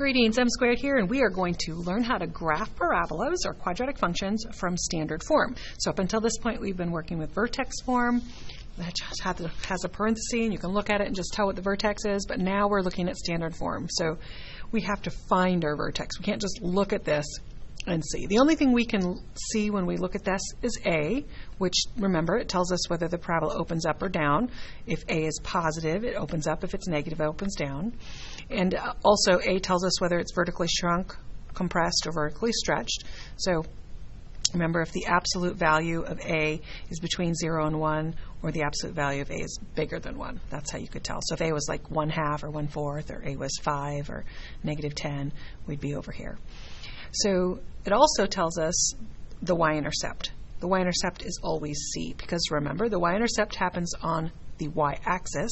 Greetings, M Squared here, and we are going to learn how to graph parabolas or quadratic functions from standard form. So up until this point, we've been working with vertex form. That just has a parenthesis, and you can look at it and just tell what the vertex is, but now we're looking at standard form. So we have to find our vertex. We can't just look at this and see. The only thing we can see when we look at this is A, which, remember, it tells us whether the parabola opens up or down. If A is positive, it opens up. If it's negative, it opens down. And also, A tells us whether it's vertically shrunk, compressed, or vertically stretched. So remember, if the absolute value of A is between 0 and 1, or the absolute value of A is bigger than 1. That's how you could tell. So if A was like 1/2 or 1/4, or A was 5 or -10, we'd be over here. So it also tells us the y-intercept. The y-intercept is always C, because remember, the y-intercept happens on the y-axis,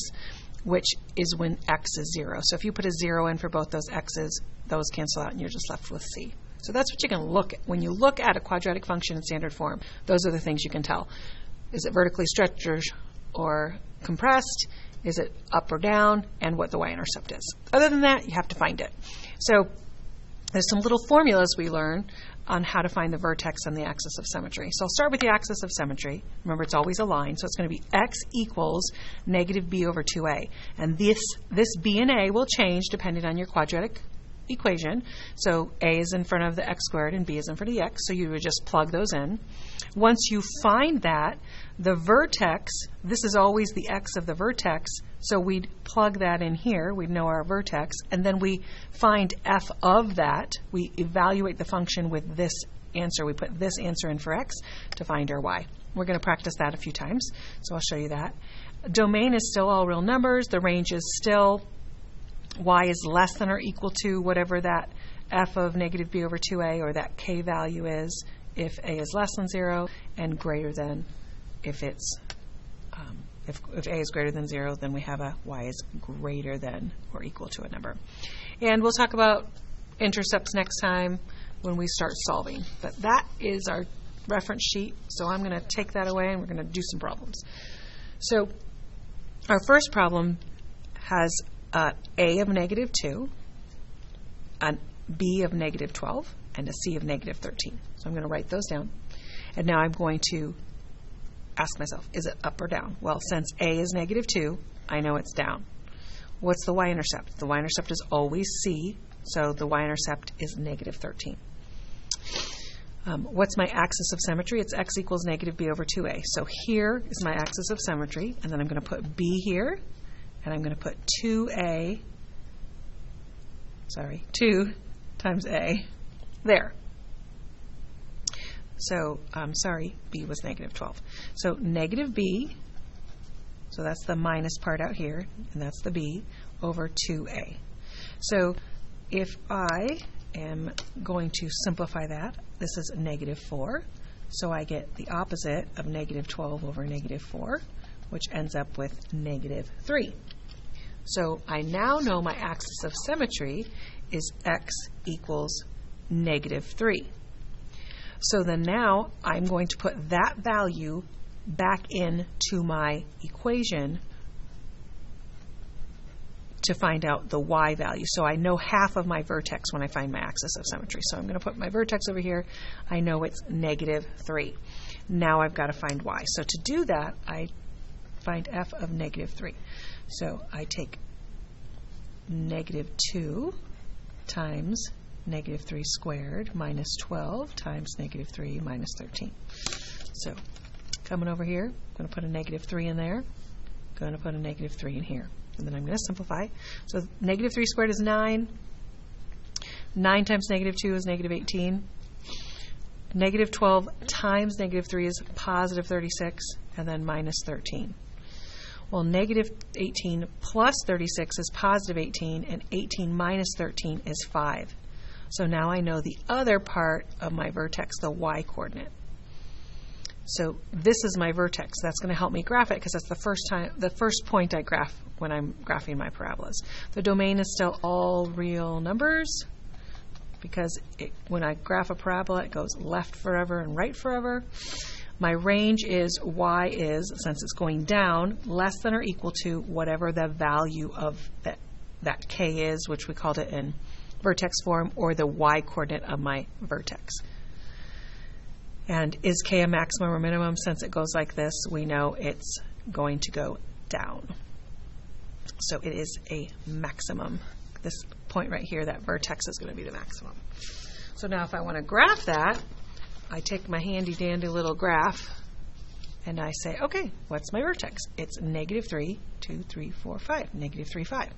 which is when x is 0. So if you put a 0 in for both those x's, those cancel out and you're just left with C. So that's what you can look at. When you look at a quadratic function in standard form, those are the things you can tell. Is it vertically stretched or compressed? Is it up or down? And what the y-intercept is. Other than that, you have to find it. So there's some little formulas we learn on how to find the vertex on the axis of symmetry. So I'll start with the axis of symmetry. Remember, it's always a line, so it's going to be x equals negative b over 2a. And this b and a will change depending on your quadratic equation. So a is in front of the x squared and b is in front of the x, so you would just plug those in. Once you find that, the vertex, this is always the x of the vertex, so we'd plug that in here, we'd know our vertex, and then we find f of that. We evaluate the function with this answer. We put this answer in for x to find our y. We're going to practice that a few times, so I'll show you that. Domain is still all real numbers. The range is still y is less than or equal to whatever that f of negative b over 2a or that k value is if a is less than 0, and greater than if it's if a is greater than 0, then we have a y is greater than or equal to a number. And we'll talk about intercepts next time when we start solving. But that is our reference sheet, so I'm going to take that away and we're going to do some problems. So our first problem has a of negative 2, a b of negative 12, and a c of negative 13. So I'm going to write those down. And now I'm going to ask myself, is it up or down? Well, since a is negative 2, I know it's down. What's the y-intercept? The y-intercept is always c, so the y-intercept is negative 13. What's my axis of symmetry? It's x equals negative b over 2a. So here is my axis of symmetry, and then I'm going to put b here, and I'm going to put 2 times a there. So, b was negative 12. So negative b, so that's the minus part out here, and that's the b, over 2a. So if I am going to simplify that, this is negative 4. So I get the opposite of negative 12 over negative 4, which ends up with negative 3. So I now know my axis of symmetry is x equals negative 3. So then now I'm going to put that value back into my equation to find out the y value. So I know half of my vertex when I find my axis of symmetry. So I'm going to put my vertex over here. I know it's negative 3. Now I've got to find y. So to do that, I find f of negative 3. So I take negative 2 times negative 3 squared minus 12 times negative 3 minus 13. So coming over here, I'm going to put a negative 3 in there, going to put a negative 3 in here, and then I'm going to simplify. So negative 3 squared is 9. 9 times negative 2 is negative 18. Negative 12 times negative 3 is positive 36, and then minus 13. Well, negative 18 plus 36 is positive 18, and 18 minus 13 is 5. So now I know the other part of my vertex, the y-coordinate. So this is my vertex. That's going to help me graph it because that's the first point I graph when I'm graphing my parabolas. The domain is still all real numbers because when I graph a parabola, it goes left forever and right forever. My range is y is, since it's going down, less than or equal to whatever the value of that k is, which we called it in vertex form or the y-coordinate of my vertex. And is k a maximum or minimum? Since it goes like this, we know it's going to go down. So it is a maximum. This point right here, that vertex is going to be the maximum. So now if I want to graph that, I take my handy dandy little graph and I say, okay, what's my vertex? It's -3, 2, 3, 4, 5, -3, 5.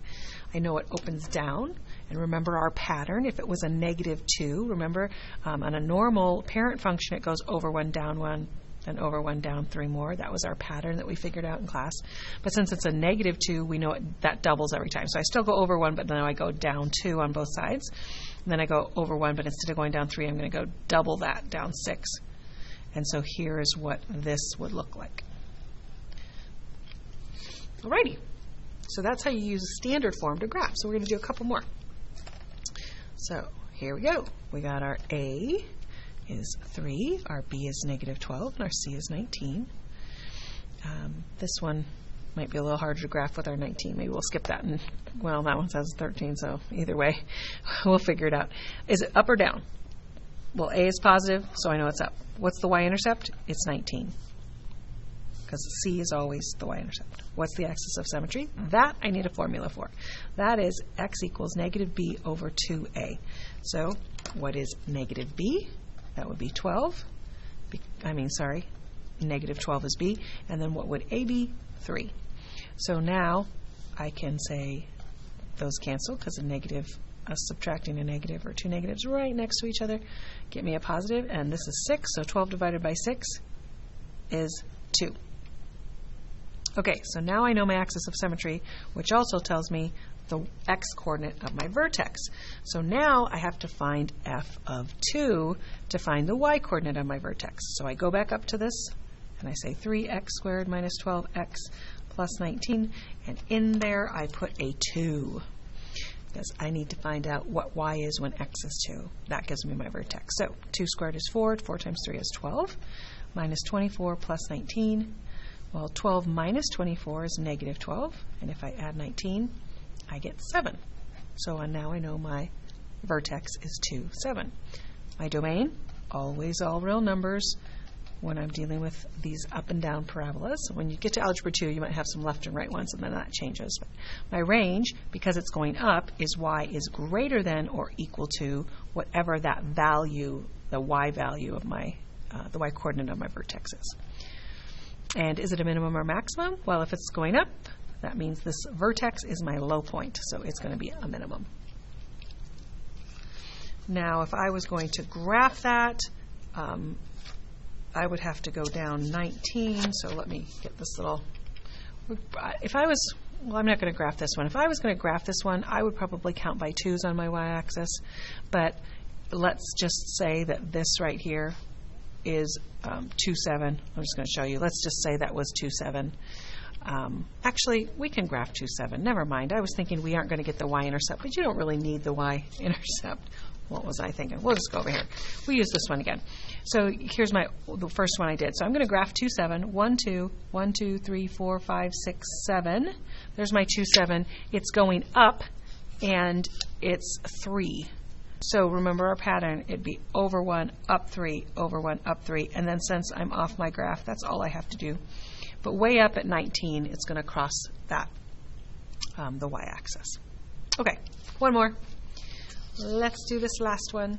I know it opens down, and remember our pattern. If it was a -2, remember on a normal parent function, it goes over 1, down 1, then over 1, down 3 more. That was our pattern that we figured out in class. But since it's a -2, we know that doubles every time. So I still go over 1, but then I go down 2 on both sides. And then I go over 1, but instead of going down 3, I'm going to go double that, down 6. And so here is what this would look like. Alrighty. So that's how you use a standard form to graph. So we're going to do a couple more. So here we go. We got our A is 3, our B is -12, and our C is 19. This one might be a little harder to graph with our 19. Maybe we'll skip that. And well, that one says 13, so either way, we'll figure it out. Is it up or down? Well, A is positive, so I know it's up. What's the y-intercept? It's 19. Because C is always the y-intercept. What's the axis of symmetry? That I need a formula for. That is x equals -b over 2a. So what is -b? That would be 12. -12 is b. And then what would a be? 3. So now I can say those cancel because subtracting a negative or two negatives right next to each other get me a positive, and this is 6, so 12 divided by 6 is 2. Okay, so now I know my axis of symmetry, which also tells me the x-coordinate of my vertex. So now I have to find f of 2 to find the y-coordinate of my vertex. So I go back up to this, and I say 3x squared minus 12x plus 19, and in there I put a 2. Because I need to find out what y is when x is 2. That gives me my vertex. So 2 squared is 4. 4 times 3 is 12. Minus 24 plus 19. Well, 12 minus 24 is -12. And if I add 19, I get 7. So now I know my vertex is 2, 7. My domain, always all real numbers when I'm dealing with these up and down parabolas. When you get to algebra 2, you might have some left and right ones, and then that changes. But my range, because it's going up, is y is greater than or equal to whatever that value, the y value of my, the y coordinate of my vertex is. And is it a minimum or maximum? Well, if it's going up, that means this vertex is my low point, so it's going to be a minimum. Now, if I was going to graph that, I would have to go down 19, so let me get this little, I'm not going to graph this one. If I was going to graph this one, I would probably count by 2's on my y-axis, but let's just say that this right here is 2, 7. I'm just going to show you. Let's just say that was 2, 7. Actually, we can graph 2, 7. Never mind. I was thinking we aren't going to get the y-intercept, but you don't really need the y-intercept. What was I thinking? We'll just go over here. We use this one again. So here's the first one I did. So I'm going to graph 2, 7. 1, 2, 1, 2, 3, 4, 5, 6, 7. There's my 2, 7. It's going up, and it's 3. So remember our pattern. It'd be over 1, up 3, over 1, up 3. And then since I'm off my graph, that's all I have to do. But way up at 19, it's going to cross that, the y-axis. Okay, one more. Let's do this last one.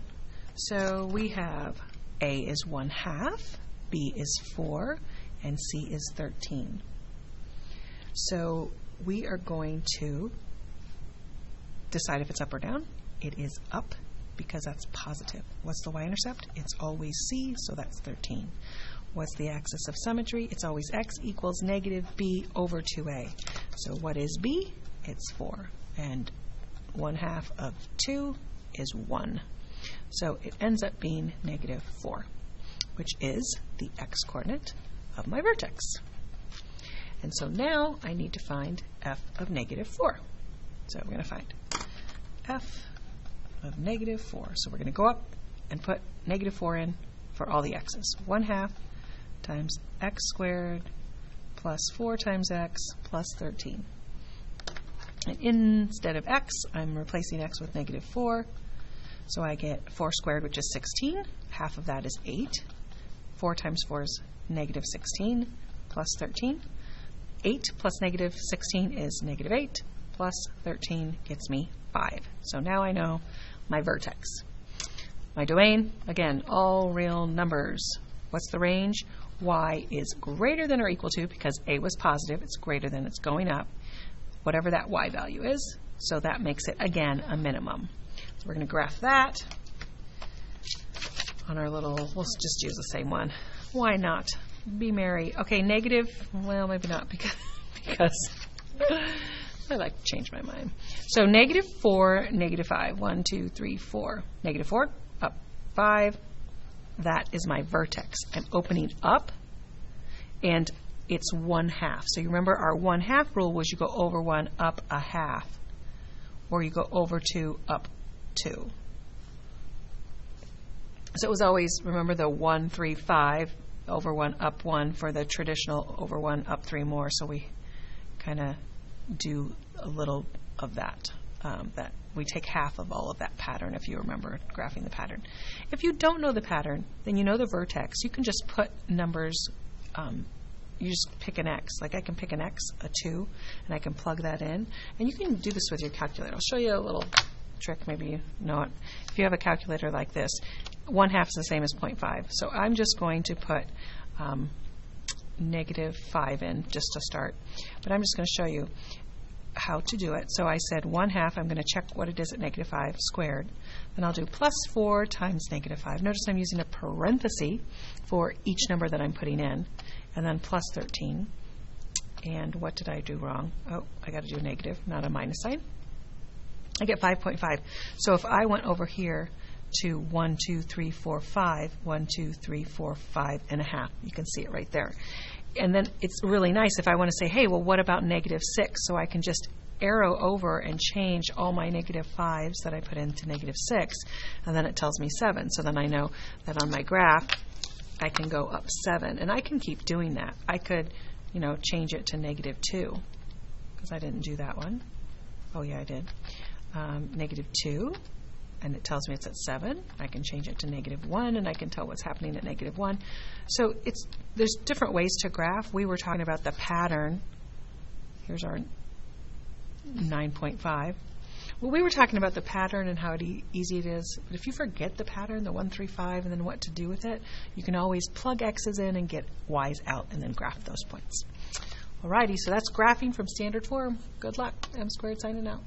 So we have A is 1/2, B is 4, and C is 13. So we are going to decide if it's up or down. It is up because that's positive. What's the y-intercept? It's always C, so that's 13. What's the axis of symmetry? It's always x equals -b over 2a. So what is b? It's 4. And 1/2 of 2 is 1. So it ends up being -4, which is the x-coordinate of my vertex. And so now I need to find f of -4. So we're going to find f of -4. So we're going to go up and put -4 in for all the x's. 1/2 times x squared plus 4 times x plus 13. And instead of x, I'm replacing x with negative 4. So I get 4 squared, which is 16. Half of that is 8. 4 times 4 is negative 16 plus 13. 8 plus negative 16 is negative 8 plus 13 gets me 5. So now I know my vertex. My domain, again, all real numbers. What's the range? Y is greater than or equal to, because A was positive, it's greater than, it's going up, whatever that Y value is. So that makes it, again, a minimum. So we're going to graph that on our little, we'll just use the same one. Why not? Be merry. Okay, negative, well, maybe not, because I like to change my mind. So negative 4, negative 5. 1, 2, 3, 4. Negative 4, up 5. That is my vertex. I'm opening up, and it's 1/2. So you remember our 1/2 rule was you go over 1, up a half, or you go over 2, up 2. So it was always, remember the 1, 3, 5, over 1, up 1 for the traditional over 1, up 3 more. So we kind of do a little of that. That we take half of all of that pattern, if you remember graphing the pattern. If you don't know the pattern, then you know the vertex. You can just put numbers, you just pick an x. Like I can pick an x, a 2, and I can plug that in. And you can do this with your calculator. I'll show you a little trick, maybe you know it. If you have a calculator like this, 1/2 is the same as 0.5. So I'm just going to put negative 5 in just to start. But I'm just going to show you how to do it. So I said 1/2, I'm going to check what it is at negative 5 squared. Then I'll do plus 4 times negative 5. Notice I'm using a parenthesis for each number that I'm putting in. And then plus 13. And what did I do wrong? Oh, I got to do a negative, not a minus sign. I get 5.5. So if I went over here to 1, 2, 3, 4, 5, 1, 2, 3, 4, 5 and a half. You can see it right there. And then it's really nice if I want to say, hey, well, what about negative 6? So I can just arrow over and change all my negative 5s that I put into negative 6, and then it tells me 7. So then I know that on my graph, I can go up 7. And I can keep doing that. I could, change it to negative 2, because I didn't do that one. Oh, yeah, I did. Negative 2. And it tells me it's at 7. I can change it to negative 1, and I can tell what's happening at negative 1. So there's different ways to graph. We were talking about the pattern. Here's our 9.5. Well, we were talking about the pattern and how easy it is. But if you forget the pattern, the 1, 3, 5, and then what to do with it, you can always plug x's in and get y's out and then graph those points. Alrighty, so that's graphing from standard form. Good luck. M squared signing out.